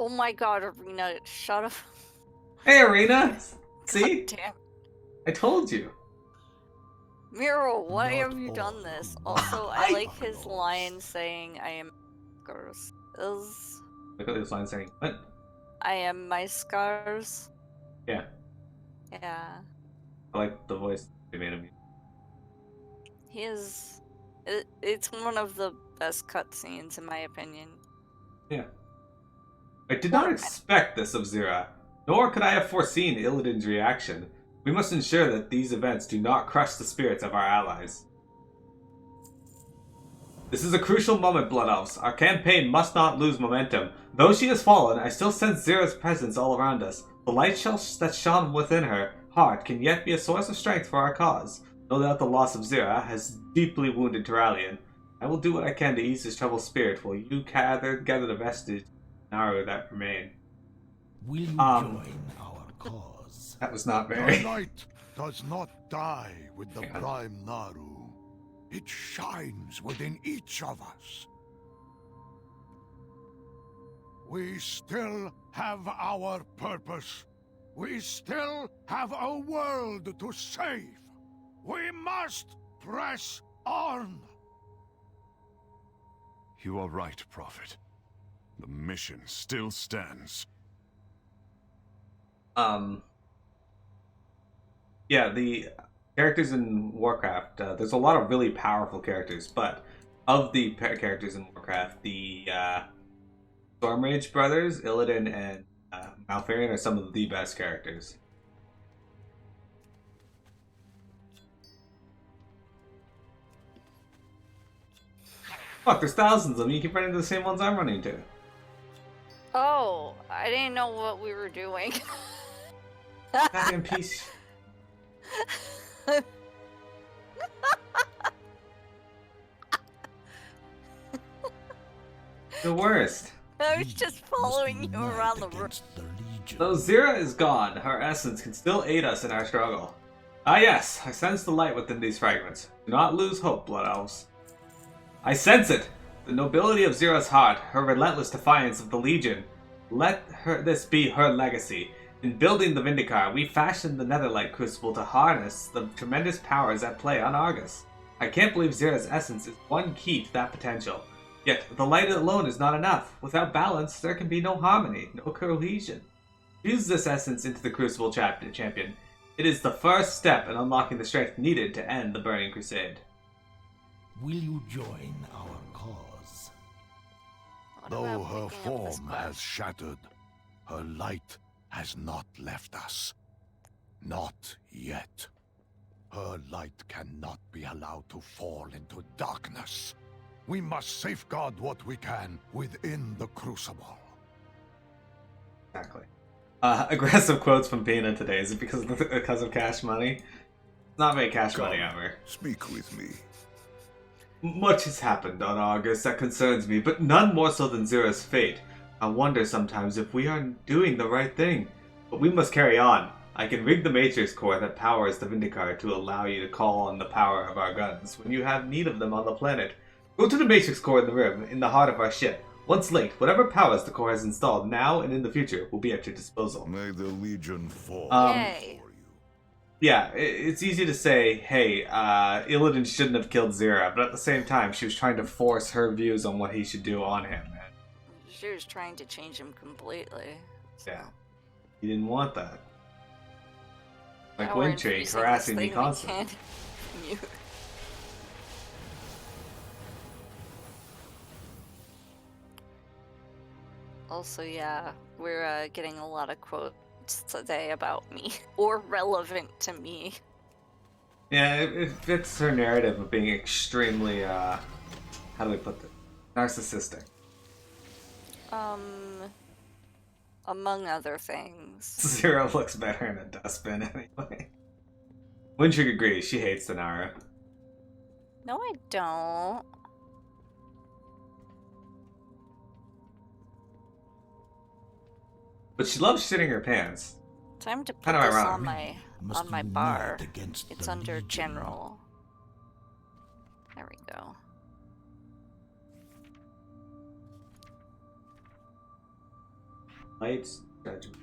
Oh my god, Arena, shut up. Hey, Arena! God See? damn. I told you. Miro, why Not have you all done this? who Also, win I I- like are his lost. line saying, I am scars. Look at this line saying, what? I am my scars. Yeah, Yeah. I like the voice they made him. He is. It's one of the best cutscenes, in my opinion. Yeah. I did One not of expect this of Zira, nor could I have foreseen Illidan's reaction. We must ensure that these events do not crush the spirits of our allies. This is a crucial moment, Blood Elves. Our campaign must not lose momentum. Though she has fallen, I still sense Zira's presence all around us. The light that shone within her heart can yet be a source of strength for our cause. No doubt the loss of Zira has deeply wounded Turalian. I will do what I can to ease his troubled spirit while you gather the vestige of Naru that remain. Will you Um, join our cause? That was not The very... light does not die with the Yeah. prime Naru. It shines within each of us. We still have our purpose. We still have a world to save. We must press on. You are right, Prophet. The mission still stands. Yeah, the characters in Warcraft, there's a lot of really powerful characters, but of the characters in Warcraft, the Stormrage brothers, Illidan and Malfurion, are some of the best characters. Fuck, there's thousands of them. You keep running into the same ones I'm running into. Oh, I didn't know what we were doing. Goddamn piece. The worst. I was just following you around the room. Though Zira is gone, her essence can still aid us in our struggle. Ah yes, I sense the light within these fragments. Do not lose hope, Blood Elves. I sense it! The nobility of Zira's heart, her relentless defiance of the Legion. Let this be her legacy. In building the Vindicar, we fashioned the Netherlight Crucible to harness the tremendous powers at play on Argus. I can't believe Zira's essence is one key to that potential. Yet, the light alone is not enough. Without balance, there can be no harmony, no cohesion. Fuse this essence into the Crucible champion. It is the first step in unlocking the strength needed to end the Burning Crusade. Will you join our cause? Though her form has shattered, her light has not left us. Not yet. Her light cannot be allowed to fall into darkness. We must safeguard what we can within the Crucible. Exactly. Aggressive quotes from Pina today. Is it because of cash money? It's not very cash money ever. Speak with me. Much has happened on Argus that concerns me, but none more so than Zira's fate. I wonder sometimes if we are doing the right thing. But we must carry on. I can rig the Matrix core that powers the Vindicar to allow you to call on the power of our guns when you have need of them on the planet. Go to the Matrix core in the rim, in the heart of our ship. Once linked, whatever powers the core has installed now and in the future will be at your disposal. May the Legion fall Yay. for you. Yeah, it's easy to say, hey, Illidan shouldn't have killed Zira, but at the same time, she was trying to force her views on what he should do on him. She was trying to change him completely. So. Yeah. He didn't want that. Like Now we're Windtree introducing harassing this me thing we constantly. can't mute. Also, yeah, we're getting a lot of quotes today about me, or relevant to me. Yeah, it fits her narrative of being extremely, how do we put this? Narcissistic. Among other things. Zero looks better in a dustbin anyway. Windtree agrees, she hates Denara. No, I don't. But she loves shitting her pants. Time to put Kinda this ironic. on my Must bar. unite against It's the under Legion. general. There we go. Light's judgment.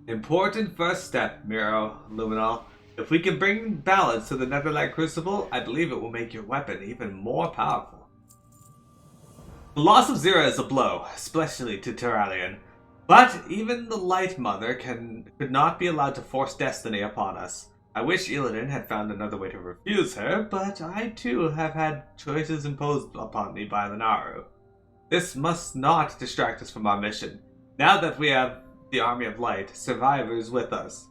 Important first step, Miro Luminal. If we can bring balance to the Netherlight Crucible, I believe it will make your weapon even more powerful. The loss of Zira is a blow, especially to Terralion. But even the Light Mother could not be allowed to force destiny upon us. I wish Illidan had found another way to refuse her, but I too have had choices imposed upon me by the Naru. This must not distract us from our mission. Now that we have the Army of Light, survivors with us,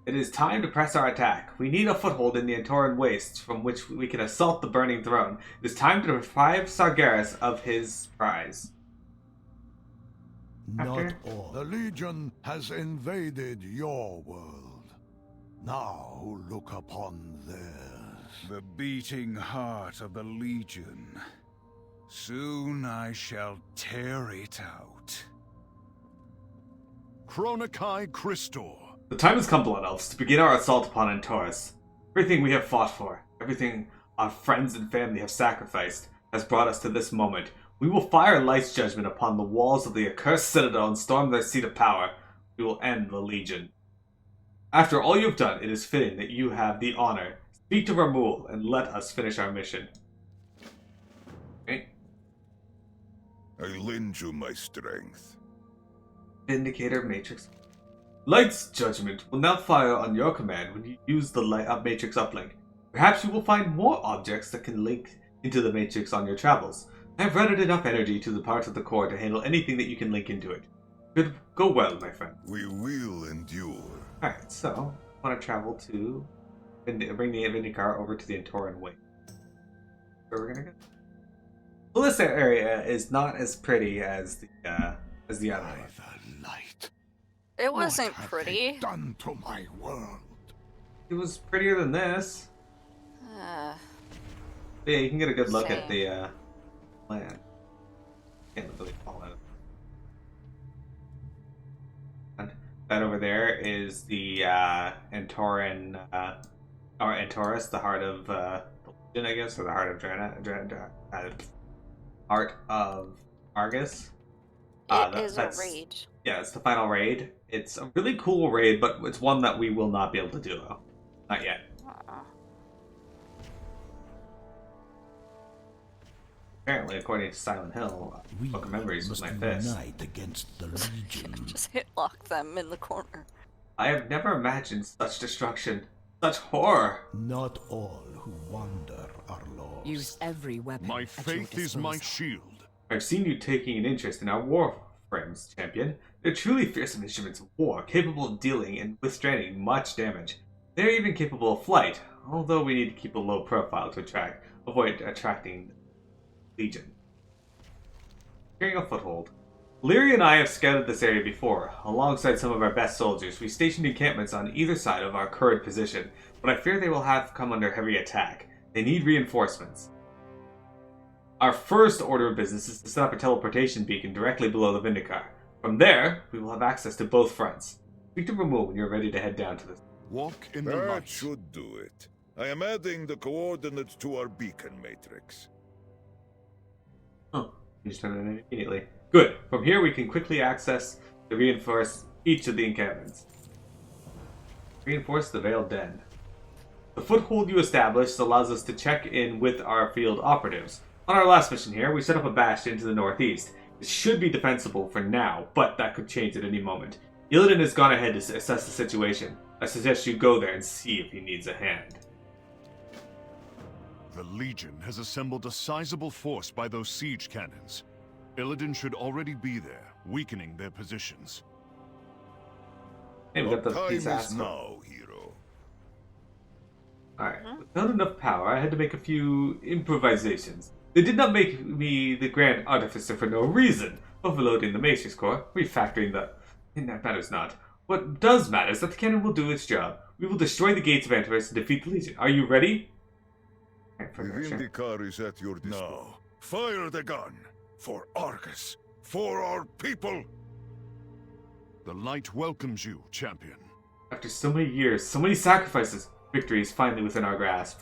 it is time to press our attack. We need a foothold in the Antoran Wastes from which we can assault the Burning Throne. It is time to deprive Sargeras of his prize. Not all. The Legion has invaded your world. Now look upon theirs. The beating heart of the Legion. Soon I shall tear it out. Chronokai Christor. The time has come, Blood Elves, to begin our assault upon Antorus. Everything we have fought for, everything our friends and family have sacrificed, has brought us to this moment. We will fire Light's judgment upon the walls of the accursed citadel and storm their seat of power. We will end the Legion. After all you have done, it is fitting that you have the honor. Speak to Ramul and let us finish our mission. Okay. I lend you my strength. Indicator Matrix. Light's judgment will now fire on your command when you use the Matrix uplink. Perhaps you will find more objects that can link into the Matrix on your travels. I have routed enough energy to the part of the core to handle anything that you can link into it. Could go well, my friend. We will endure. Alright, so I want to travel to bring the Vindicar over to the Antoran Way. Where we're gonna go? Well, this area is not as pretty as the other By one. the light. It wasn't What have pretty. they done to my world? It was prettier than this. Uh, But yeah, you can get a good look at Same. the land. Can't really fall out. And that over there is the Antoran, or Antorus, the heart of the Legion, I guess, or the heart of heart of Argus. that's a that's- rage. Yeah, it's the final raid. It's a really cool raid, but it's one that we will not be able to do. Not yet. Apparently, according to Silent Hill, We Book of Memories was must my fist. unite against the Legion. Just hit lock them in the corner. I have never imagined such destruction, such horror. Not all who wander are lost. Use every weapon. My at your faith is my disposal. shield. I've seen you taking an interest in our war frames, champion. They're truly fearsome instruments of war, capable of dealing and withstanding much damage. They're even capable of flight, although we need to keep a low profile to avoid attracting Legion. Securing a foothold. Leary and I have scouted this area before. Alongside some of our best soldiers, we stationed encampments on either side of our current position, but I fear they will have come under heavy attack. They need reinforcements. Our first order of business is to set up a teleportation beacon directly below the Vindicar. From there, we will have access to both fronts. Speak to Ramul when you're ready to head down to this. Walk in the That light. should do it. I am adding the coordinates to our beacon matrix. Oh, you just turn it in immediately. Good. From here, we can quickly access to reinforce each of the encampments. Reinforce the Veiled Den. The foothold you established allows us to check in with our field operatives. On our last mission here, we set up a bastion to the northeast. It should be defensible for now, but that could change at any moment. Illidan has gone ahead to assess the situation. I suggest you go there and see if he needs a hand. The Legion has assembled a sizable force by those siege cannons. Illidan should already be there, weakening their positions. Hey, we Our got time these is assholes. now, hero. Alright, without enough power, I had to make a few improvisations. They did not make me the Grand Artificer for no reason. Overloading the Matrix Core, refactoring the... That matters not. What does matter is that the cannon will do its job. We will destroy the gates of Antivirus and defeat the Legion. Are you ready? The Alright, sure. Vindicar is at your disposal. Now, fire the gun. For Argus. For our people. The light welcomes you, champion. After so many years, so many sacrifices, victory is finally within our grasp.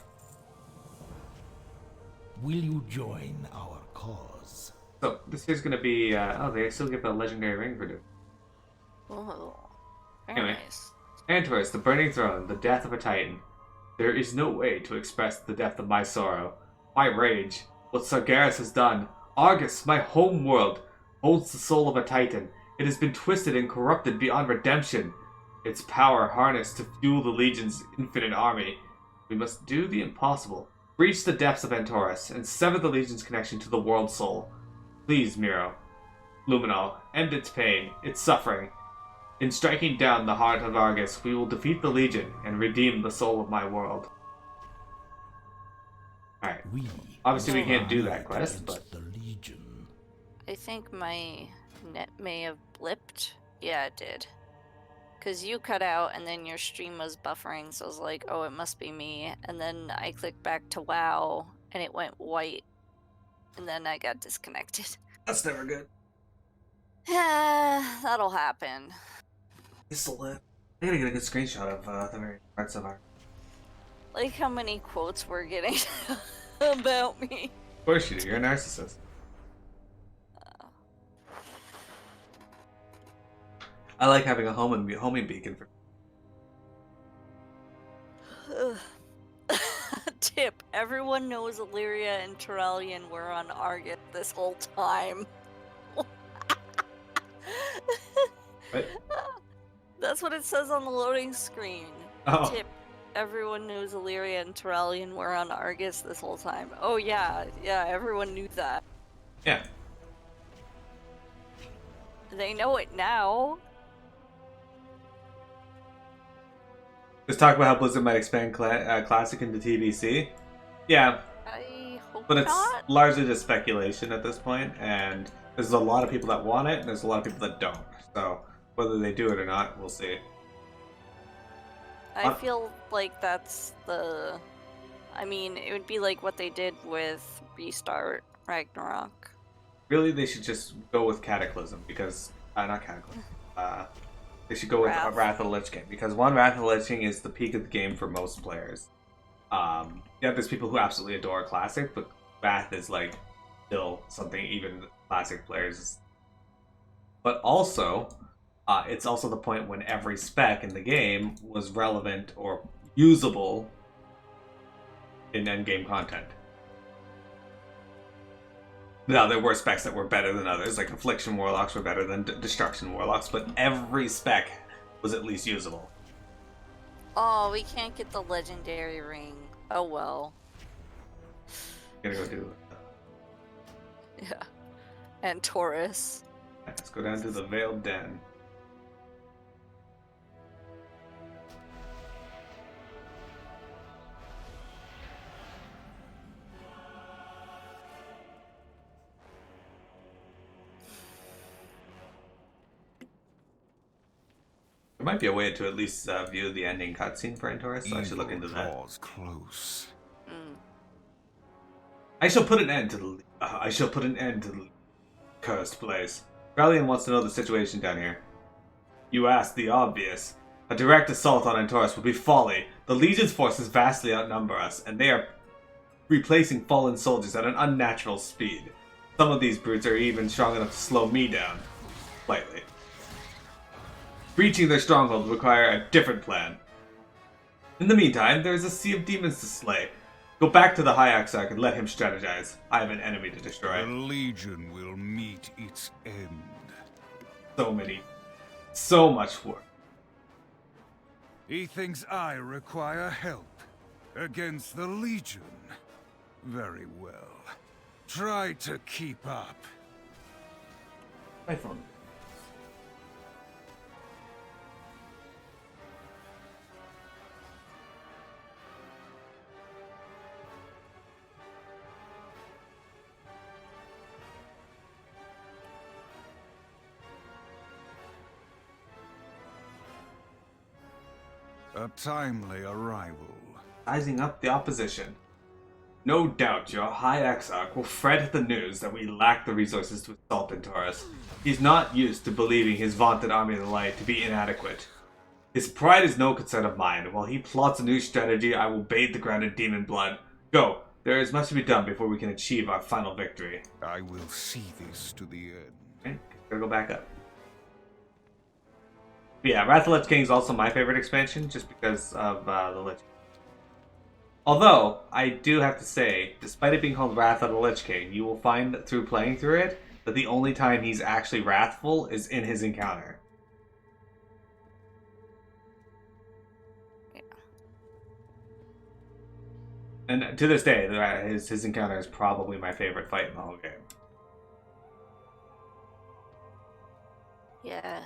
Will you join our cause? So, this here's gonna be, oh, they still give a legendary ring for doing. Oh, very Anyway. nice. Antorus, the Burning Throne, the death of a Titan. There is no way to express the depth of my sorrow, my rage, what Sargeras has done. Argus, my home world, holds the soul of a Titan. It has been twisted and corrupted beyond redemption. Its power harnessed to fuel the Legion's infinite army. We must do the impossible. Breach the depths of Antorus and sever the Legion's connection to the world soul. Please, Miro. Luminol, end its pain, its suffering. In striking down the heart of Argus, we will defeat the Legion and redeem the soul of my world. Alright. Obviously we can't do that quest, but... The Legion. I think my net may have blipped. Yeah, it did. Because you cut out and then your stream was buffering, so I was like, oh, it must be me. And then I clicked back to WoW, and it went white. And then I got disconnected. That's never good. That'll happen. I gotta get a good screenshot of the very parts of our... Like how many quotes we're getting about me. Of course you do, you're a narcissist. I like having a homing beacon for... Tip, everyone knows Illyria and Turallion were on Argus this whole time. What? That's what it says on the loading screen. Oh. Tip, everyone knows Illyria and Turallion were on Argus this whole time. Oh yeah, everyone knew that. Yeah. They know it now. Let's talk about how Blizzard might expand Classic into TBC. Yeah, I hope but it's not. largely just speculation at this point, and there's a lot of people that want it, and there's a lot of people that don't. So, whether they do it or not, we'll see. I feel like that's the... I mean, it would be like what they did with Restart Ragnarok. Really, they should just go with Cataclysm, because... not Cataclysm. They should go with Wrath of the Lich King, because one, Wrath of the Lich King is the peak of the game for most players. Yeah, there's people who absolutely adore Classic, but Wrath is, like, still something even Classic players... But also... it's also the point when every spec in the game was relevant or usable in endgame content. Now, there were specs that were better than others, like Affliction Warlocks were better than Destruction Warlocks, but every spec was at least usable. Oh, we can't get the legendary ring. Oh well. Gonna go do it. Yeah. And Taurus. Let's go down to the Veiled Den. There might be a way to at least view the ending cutscene for Antorus, so I should look into that. Close. I shall put an end to the cursed place. Rallian wants to know the situation down here. You asked the obvious. A direct assault on Antorus would be folly. The Legion's forces vastly outnumber us, and they are replacing fallen soldiers at an unnatural speed. Some of these brutes are even strong enough to slow me down. Slightly. Breaching their stronghold would require a different plan. In the meantime, there is a sea of demons to slay. Go back to the High Exarch and let him strategize. I have an enemy to destroy. The Legion will meet its end. So much work. He thinks I require help against the Legion. Very well. Try to keep up. My phone. A timely arrival. Sizing up the opposition. No doubt your High Exarch will fret at the news that we lack the resources to assault Antorus. He's not used to believing his vaunted Army of the Light to be inadequate. His pride is no concern of mine. While he plots a new strategy, I will bathe the ground in demon blood. Go, there is much to be done before we can achieve our final victory. I will see this to the end. Okay, gotta go back up. But yeah, Wrath of the Lich King is also my favorite expansion, just because of the Lich King. Although, I do have to say, despite it being called Wrath of the Lich King, you will find through playing through it that the only time he's actually wrathful is in his encounter. Yeah. And to this day, his encounter is probably my favorite fight in the whole game. Yeah.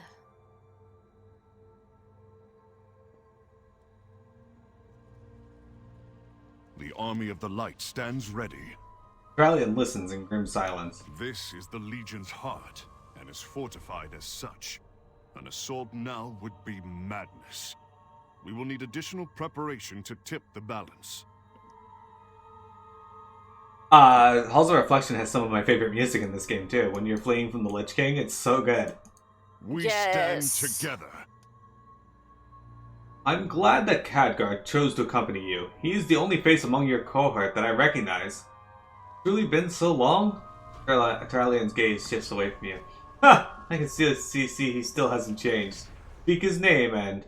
The army of the light stands ready. Trallian listens in grim silence. This is the Legion's heart, and is fortified as such. An assault now would be madness. We will need additional preparation to tip the balance. Halls of Reflection has some of my favorite music in this game too. When you're fleeing from the Lich King, it's so good. We stand together. I'm glad that Khadgar chose to accompany you. He is the only face among your cohort that I recognize. Truly been so long? Trallian's gaze shifts away from you. Ha! I can see he still hasn't changed. Speak his name and...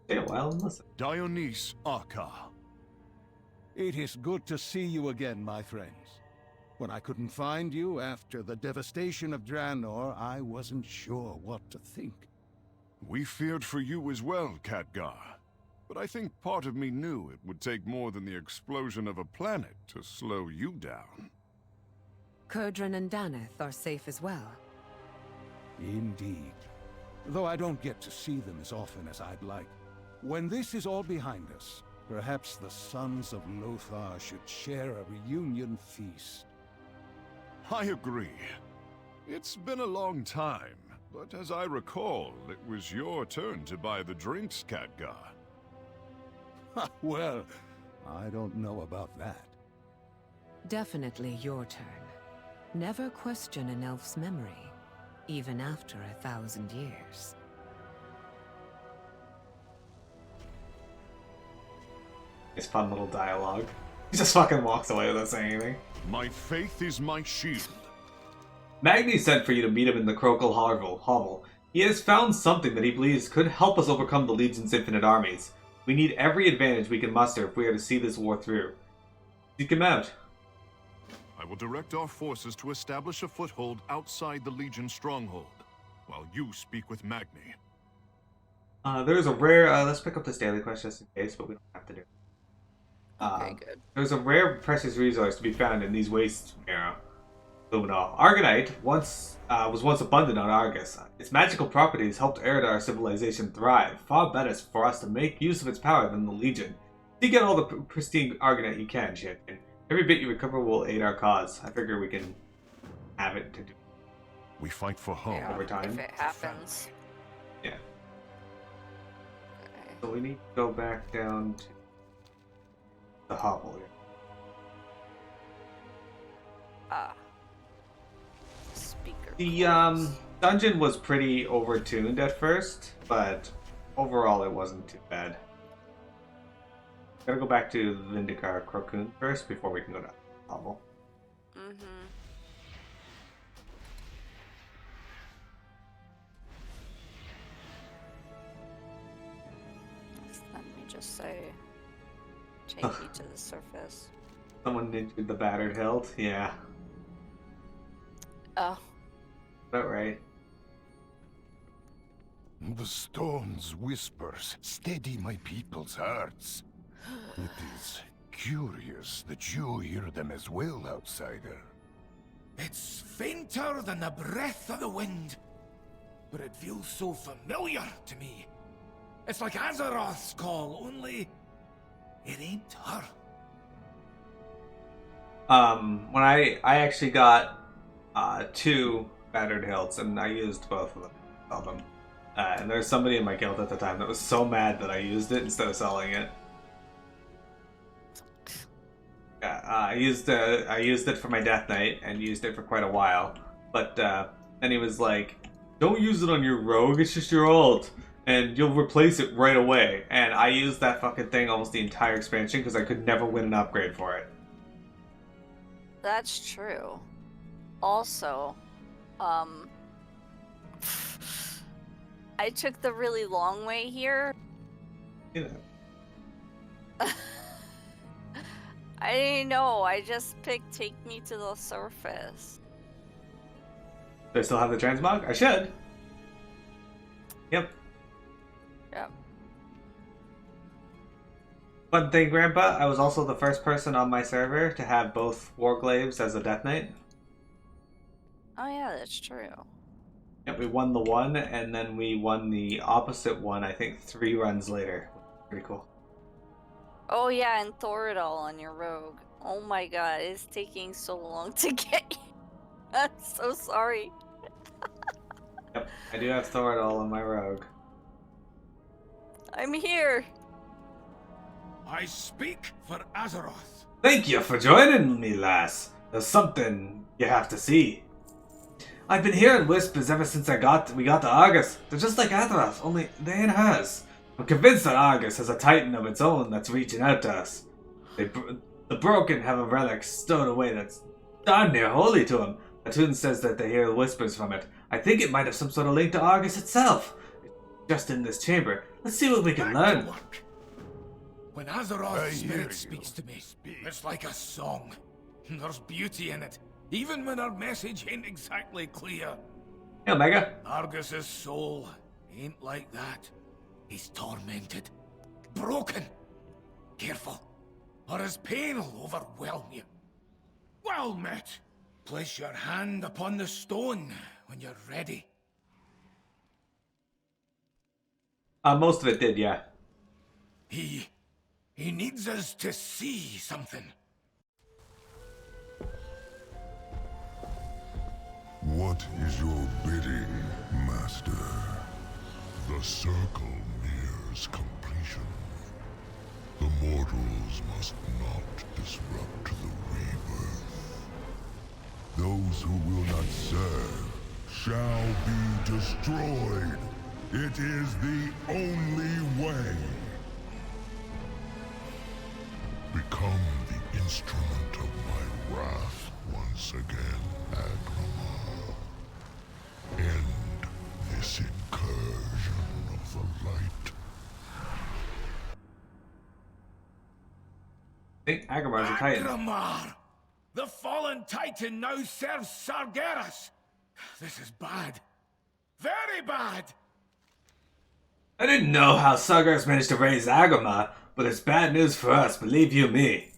stay a while and listen. Dionyse Arca. It is good to see you again, my friends. When I couldn't find you after the devastation of Draenor, I wasn't sure what to think. We feared for you as well, Khadgar. But I think part of me knew it would take more than the explosion of a planet to slow you down. Kurdran and Daneth are safe as well. Indeed. Though I don't get to see them as often as I'd like. When this is all behind us, perhaps the sons of Lothar should share a reunion feast. I agree. It's been a long time, but as I recall, it was your turn to buy the drinks, Khadgar. Well, I don't know about that. Definitely your turn. Never question an elf's memory, even after 1,000 years. It's fun little dialogue. He just fucking walks away without saying anything. My faith is my shield. Magni sent for you to meet him in the Krokul hovel. He has found something that he believes could help us overcome the Legion's infinite armies. We need every advantage we can muster if we are to see this war through. Seek him out. I will direct our forces to establish a foothold outside the Legion stronghold, while you speak with Magni. There's a rare... let's pick up this daily quest just in case, but we don't have to do it. Okay, good. There's a rare precious resource to be found in these wastes, Miro. Luminol. Argonite was once abundant on Argus. Its magical properties helped Eridar civilization thrive, far better for us to make use of its power than the Legion. Seek out all the pristine Argonite you can, champion. Every bit you recover will aid our cause. I figure we can have it to do We fight for home. Yeah, over time. if it happens. Yeah. Okay. So we need to go back down to the hovel here. Speaker. The dungeon was pretty overtuned at first, but overall it wasn't too bad. Gotta go back to Vindikar Krokul first before we can go to the hovel. Let me just say, take me to the surface. Someone ninjured the battered hilt? Yeah. Oh. About right. The stone's whispers steady my people's hearts. It is curious that you hear them as well, outsider. It's fainter than the breath of the wind, but it feels so familiar to me. It's like Azeroth's call, only it ain't her. When I actually got 2 battered hilts, and I used both of them. And there's somebody in my guild at the time that was so mad that I used it instead of selling it. Yeah, I used it for my Death Knight and used it for quite a while. But then he was like, "Don't use it on your rogue. It's just your ult, and you'll replace it right away." And I used that fucking thing almost the entire expansion because I could never win an upgrade for it. That's true. Also, I took the really long way here. Yeah. I know, I just picked take me to the surface. Do I still have the transmog? I should. Yep. Yep. Fun thing, Grandpa, I was also the first person on my server to have both Warglaives as a Death Knight. Oh yeah, that's true. Yep, we won the one, and then we won the opposite one, I think 3 runs later. Pretty cool. Oh yeah, and Thoradol on your rogue. Oh my god, it's taking so long to get you. I'm so sorry. Yep, I do have Thoradol on my rogue. I'm here. I speak for Azeroth. Thank you for joining me, lass. There's something you have to see. I've been hearing whispers ever since we got to Argus. They're just like Azeroth, only they ain't hers. I'm convinced that Argus has a titan of its own that's reaching out to us. The Broken have a relic stowed away that's darn near holy to them. Atun says that they hear whispers from it. I think it might have some sort of link to Argus itself. Just in this chamber. Let's see what we can Back to learn. work. When Azeroth's spirit speaks to me, it's like a song. There's beauty in it, even when our message ain't exactly clear. Hey, Omega. Argus's soul ain't like that. He's tormented, broken. Careful, or his pain will overwhelm you. Well met. Place your hand upon the stone when you're ready. Most of it did, yeah. He needs us to see something. What is your bidding, Master? The circle nears completion. The mortals must not disrupt the rebirth. Those who will not serve shall be destroyed. It is the only way. Become the instrument of my wrath once again, Agramar. End this incursion of the light. I think Agramar's a titan. Agramar! The fallen titan now serves Sargeras. This is bad. Very bad. I didn't know how Sargeras managed to raise Agramar, but it's bad news for us, believe you me.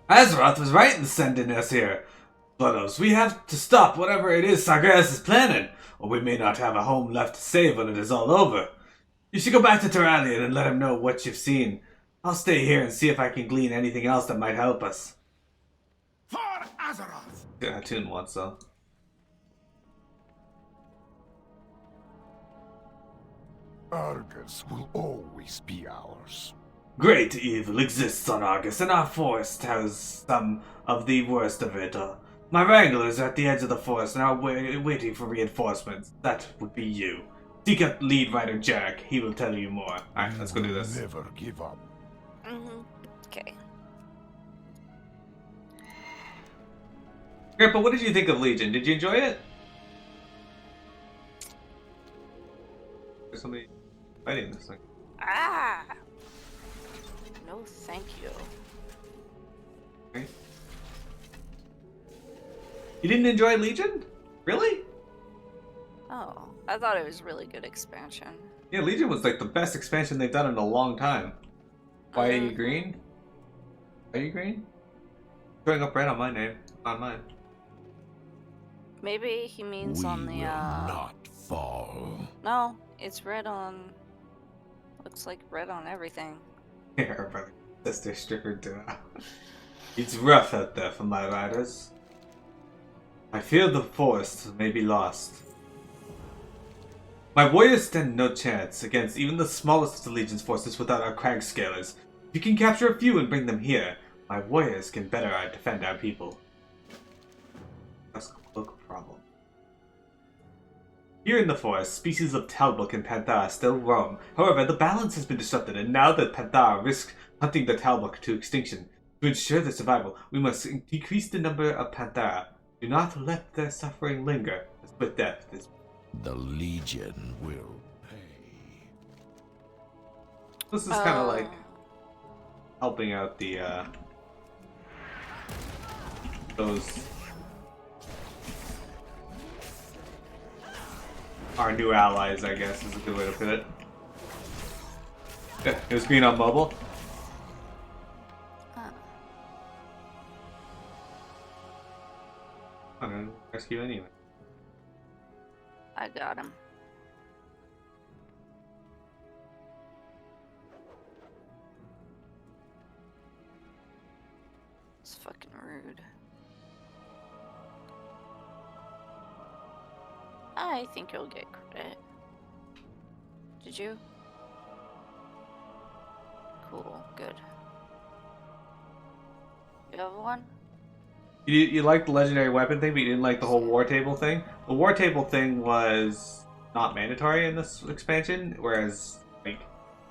Azeroth was right in sending us here. Bloodos, we have to stop whatever it is Sargeras is planning, or we may not have a home left to save when it is all over. You should go back to Terralion and let him know what you've seen. I'll stay here and see if I can glean anything else that might help us. For Azeroth! Yeah, Toon wants though. Argus will always be ours. Great evil exists on Argus, and our forest has some of the worst of it. My wranglers are at the edge of the forest and are waiting for reinforcements. That would be you. Seek out lead writer Jack. He will tell you more. Alright, let's go do this. Never give up. Okay. Grandpa, what did you think of Legion? Did you enjoy it? There's somebody fighting this thing. Ah! No, thank you. Okay. You didn't enjoy Legion? Really? Oh, I thought it was really good expansion. Yeah, Legion was like the best expansion they've done in a long time. Why are you green? Are you green? Showing up red on my name, on mine. Maybe he means We on the, will not fall. No, it's red on... Looks like red on everything. Yeah, our brother, sister, stripper duo. It's rough out there for my riders. I fear the forest may be lost. My warriors stand no chance against even the smallest of the Legion's forces without our crag scalers. If you can capture a few and bring them here, my warriors can better defend our people. That's a local problem. Here in the forest, species of Talbuk and Panthar still roam. However, the balance has been disrupted, and now that Panthar risk hunting the Talbuk to extinction, To ensure their survival, we must decrease the number of Panthera. Do not let their suffering linger. A swift death is... The Legion will pay. This is kind of like helping out the, those... our new allies, I guess, is a good way to put it. Yeah, it was green on mobile. I'm gonna rescue anyway. I got him. It's fucking rude. I think you'll get credit. Did you? Cool, good. You have one? You liked the legendary weapon thing, but you didn't like the whole war table thing? The war table thing was not mandatory in this expansion, whereas, like,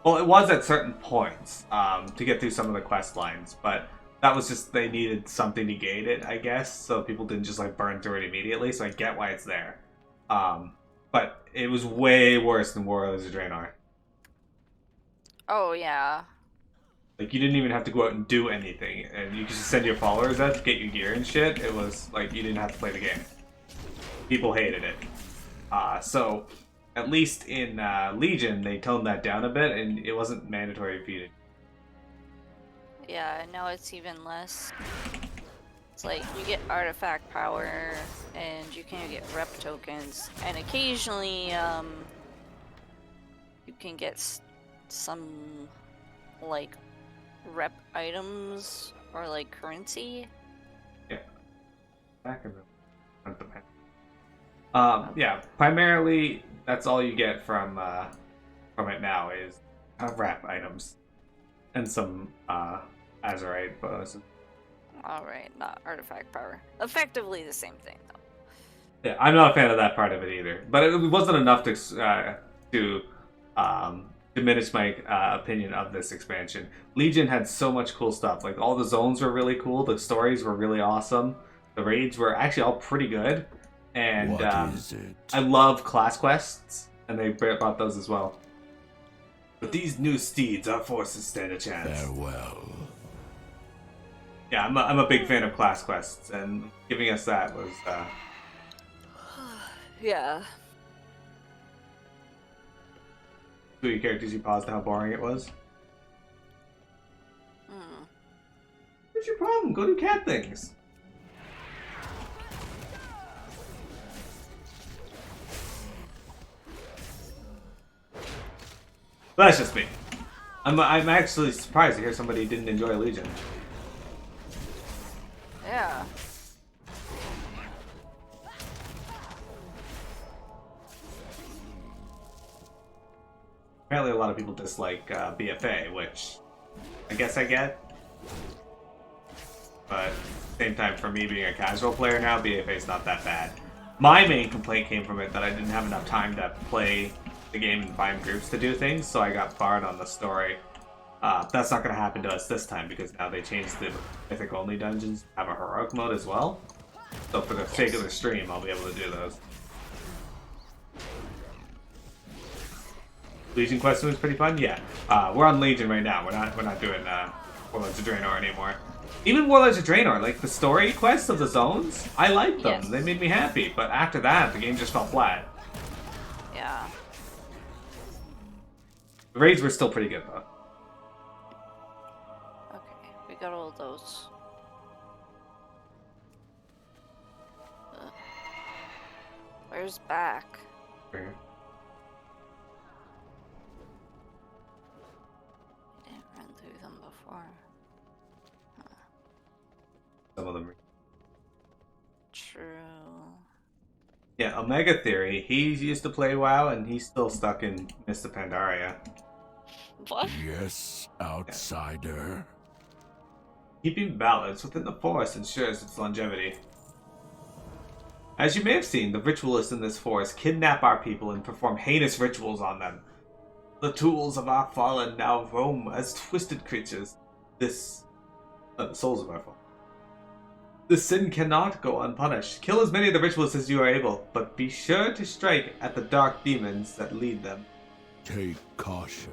well, it was at certain points to get through some of the quest lines, but that was just, they needed something to gate it, I guess, so people didn't just, like, burn through it immediately, so I get why it's there. But it was way worse than Warlords of Draenor. Oh, yeah. Like, you didn't even have to go out and do anything, and you could just send your followers out to get your gear and shit. It was, like, you didn't have to play the game. People hated it. So, at least in Legion, they toned that down a bit, and it wasn't mandatory for you to... Yeah, now it's even less. It's like, you get artifact power, and you can get rep tokens, and occasionally, you can get some, like, rep items, or, like, currency. Yeah. Back in the front of the pen. Yeah, primarily, that's all you get from it now is rep items. And some, Azurite bonuses. Alright, not artifact power. Effectively the same thing, though. Yeah, I'm not a fan of that part of it either. But it wasn't enough to diminish my opinion of this expansion. Legion had so much cool stuff. Like, all the zones were really cool. The stories were really awesome. The raids were actually all pretty good. And What is it? I love class quests, and they brought those as well. With these new steeds, our forces stand a chance. Farewell. Yeah, I'm a big fan of class quests, and giving us that was... Yeah. Two of your characters you paused how boring it was. What's your problem? Go do cat things. But that's just me. I'm actually surprised to hear somebody didn't enjoy Legion. Yeah. Apparently a lot of people dislike BFA, which I guess I get. But at the same time, for me being a casual player now, BFA is not that bad. My main complaint came from it that I didn't have enough time to play the game and find groups to do things, so I got barred on the story. That's not going to happen to us this time because now they changed the Mythic Only dungeons to have a heroic mode as well. So for the sake of the stream, I'll be able to do those. Legion quest was pretty fun. Yeah, we're on Legion right now. We're not doing Warlords of Draenor anymore. Even Warlords of Draenor, like the story quests of the zones, I liked them. Yes. They made me happy. But after that, the game just fell flat. Yeah. The raids were still pretty good though. Okay, we got all those. Where's back? Fair. Didn't run through them before. Some of them. True. Yeah, Omega Theory. He used to play WoW, and he's still stuck in Mr. Pandaria. What? Yes, outsider. Keeping balance within the forest ensures its longevity. As you may have seen, the ritualists in this forest kidnap our people and perform heinous rituals on them. The tools of our fallen now roam as twisted creatures. This The souls of our fault. This sin cannot go unpunished. Kill as many of the ritualists as you are able, but be sure to strike at the dark demons that lead them. Take caution.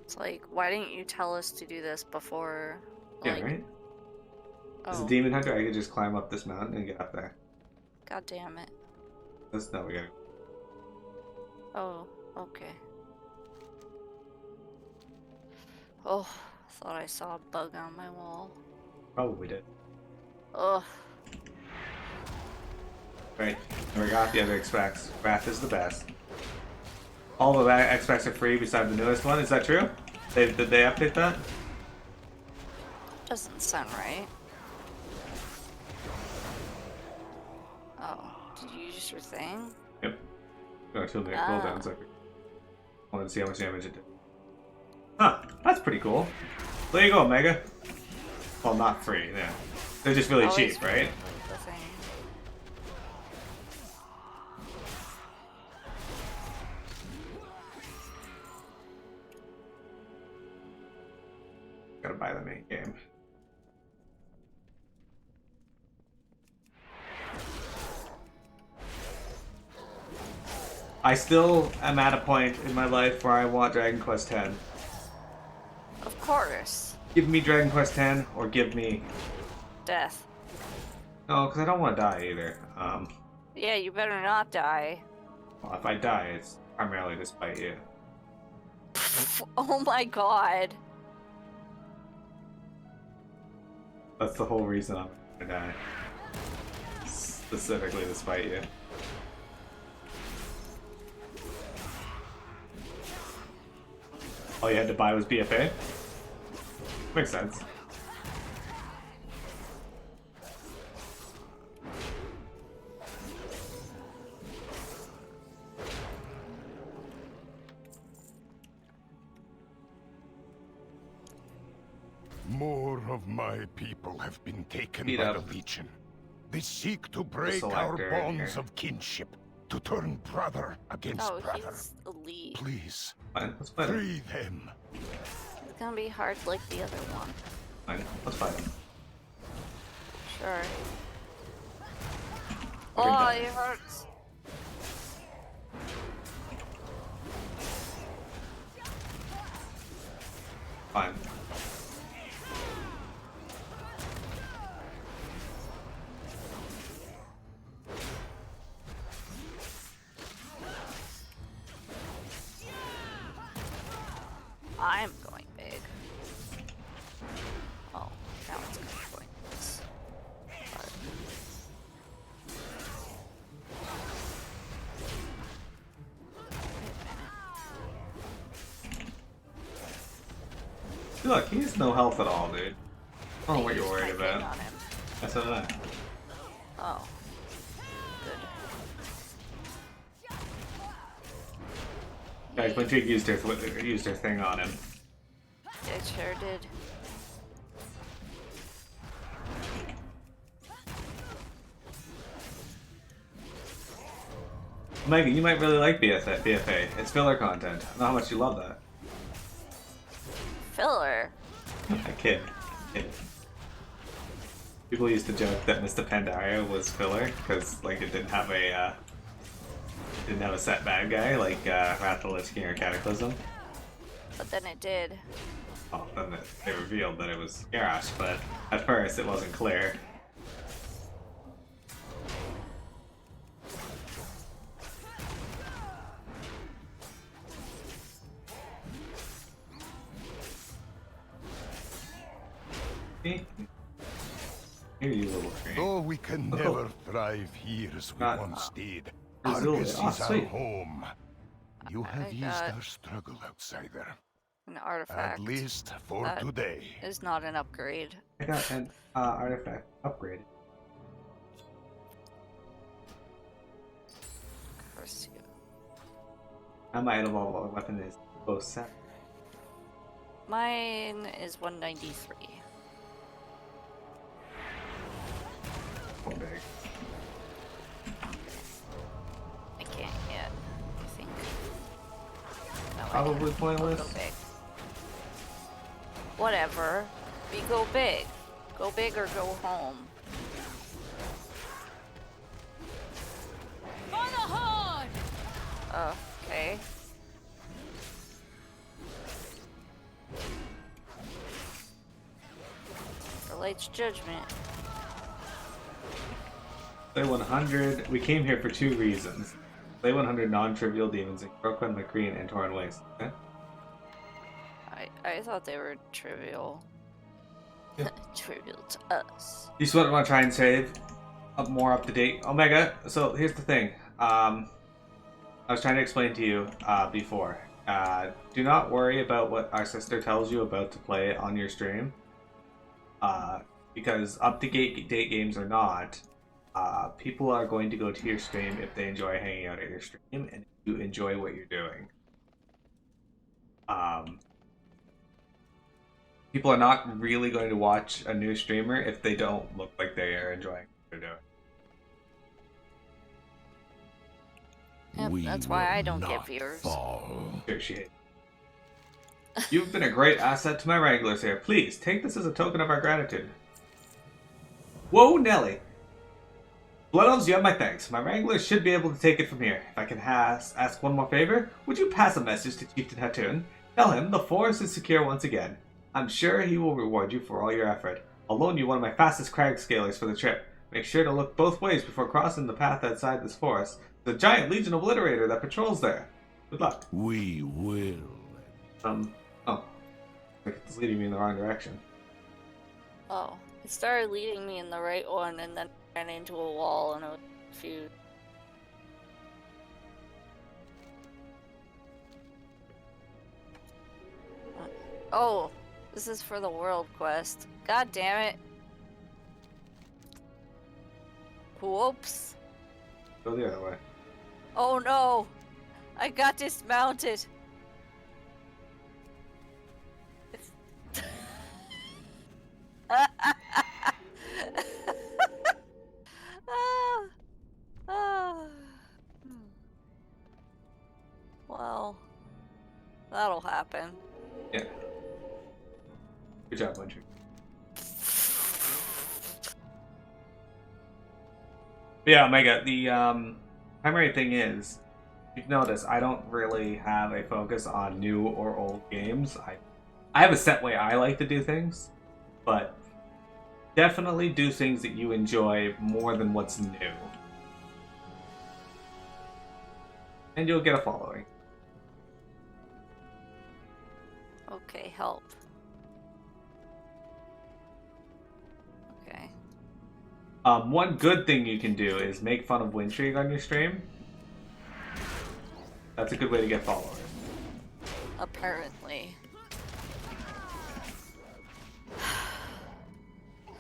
It's like, why didn't you tell us to do this before? Yeah, Like, right? As a oh, demon hunter, I could just climb up this mountain and get up there. god damn it. That's not we gotta. Oh, okay. Oh, thought I saw a bug on my wall. Probably did. Ugh. Right. And we got the other X-Packs. Wrath is the best. All the X-Packs are free besides the newest one. Is that true? Did they update that? Doesn't sound right. Oh, did you use your thing? Yep. Got 2 minute cooldowns. I wanted to see how much damage it did. Huh. That's pretty cool. There you go, Mega. Well, not free. Yeah. They're just really Always cheap, right? the thing. Gotta buy the main game. I still am at a point in my life where I want Dragon Quest X. Of course. Give me Dragon Quest X or give me... Death. No, because I don't want to die either. Yeah, you better not die. Well, if I die, it's primarily to spite you. Oh my god. That's the whole reason I'm gonna die. Specifically to spite you. All you had to buy was BFA? Makes sense. More of my people have been taken Beat by up. the Legion. They seek to break our selector in bonds here. of kinship, to turn brother against Oh, brother. he's elite. Please, Fine, let's fight him. free them. It's gonna be hard like the other one. Fine, let's fight him. Sure. Okay, Oh, done. it hurts. Fine. I'm going big. Oh, now it's going to go this. But... Look, he has no health at all, dude. I don't know what you're Use my worried thing about. on him. That's not that. Oh. Good. Guys, Quintig used her thing on him. It sure did. Megan, you might really like BFA. It's filler content. I know how much you love that. Filler. I kid. People used to joke that Mr. Pandaria was filler because like it didn't have a set bad guy like Wrath of the Lich King or Cataclysm. But then it did. Well, then they revealed that it was Garrosh, but at first it wasn't clear. Here you little tree. Though we can Oh. never thrive here as we Got, once did, Brazil. Argus Oh, is our sweet. home. You have I eased got- our struggle, outsider. An artifact. At least for That today. is not an upgrade. I got an artifact upgrade. Curse you. And my item level weapon is both set. Mine is 193. Oh, big. I can't yet. I think. No, I Probably can. pointless. I'll go big. Whatever. We go big. Go big or go home. For the Horde! Okay. For Light's Judgment. Play 100. We came here for 2 reasons. Play 100 non-trivial demons in Krokul, Magni, and Torrent Waste. Okay? I thought they were trivial. Yeah. Trivial to us. You just want to try and save more up to date Omega. So here's the thing. I was trying to explain to you before. Do not worry about what our sister tells you about to play on your stream. Because up to date games or not, people are going to go to your stream if they enjoy hanging out at your stream and if you enjoy what you're doing. People are not really going to watch a new streamer if they don't look like they are enjoying what they're doing. Yep, that's why I don't get viewers. Appreciate it. You've been a great asset to my Wranglers here. Please, take this as a token of our gratitude. Whoa, Nelly! Blood Elves, you have my thanks. My Wranglers should be able to take it from here. If I can ask one more favor, would you pass a message to Chieftain Hatun? Tell him the forest is secure once again. I'm sure he will reward you for all your effort. I'll loan you one of my fastest crag scalers for the trip. Make sure to look both ways before crossing the path outside this forest. There's a giant Legion Obliterator that patrols there. Good luck. We will. Oh. It's leading me in the wrong direction. Oh. It started leading me in the right one and then ran into a wall and I was confused. Oh. This is for the world quest. God damn it. Whoops. Go the other way. Oh no. I got dismounted. Well, that'll happen. Yeah. Good job, Winter. Yeah, Omega, the primary thing is, you've noticed, I don't really have a focus on new or old games. I have a set way I like to do things, but definitely do things that you enjoy more than what's new. And you'll get a following. Okay, help. Okay. One good thing you can do is make fun of Windshriek on your stream. That's a good way to get followers. Apparently.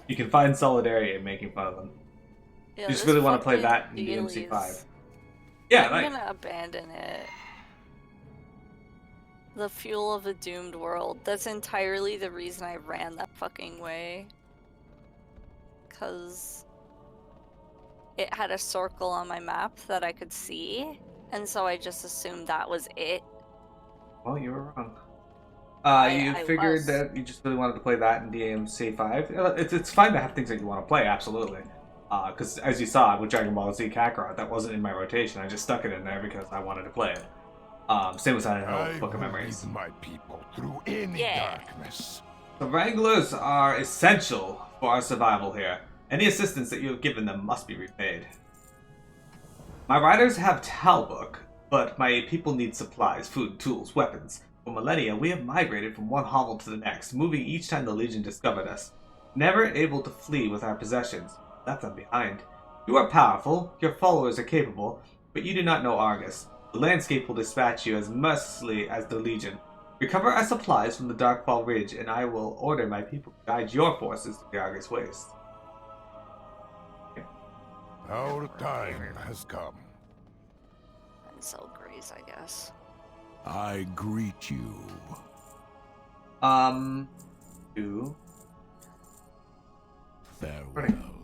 You can find solidarity in making fun of them. Yeah, you just really want to play that in DMC5. Yeah, I'm gonna abandon it. The fuel of a doomed world. That's entirely the reason I ran that fucking way. 'Cause it had a circle on my map that I could see, and so I just assumed that was it. Well, you were wrong. I Figured that you just really wanted to play that in DMC5. It's fine to have things that you want to play, absolutely. Because as you saw with Dragon Ball Z Kakarot, that wasn't in my rotation. I just stuck it in there because I wanted to play it. Same with Silent Hill Book of Memories. My people through any darkness. The Wranglers are essential for our survival here. Any assistance that you have given them must be repaid. My riders have Talbook, but my people need supplies, food, tools, weapons. For millennia, we have migrated from one hovel to the next, moving each time the Legion discovered us. Never able to flee with our possessions, left them behind. You are powerful, your followers are capable, but you do not know Argus. The landscape will dispatch you as mercilessly as the Legion. Recover our supplies from the Darkfall Ridge, and I will order my people to guide your forces to the Argus Waste. Our time has come. And so Grace, I guess. I greet you. You. Farewell.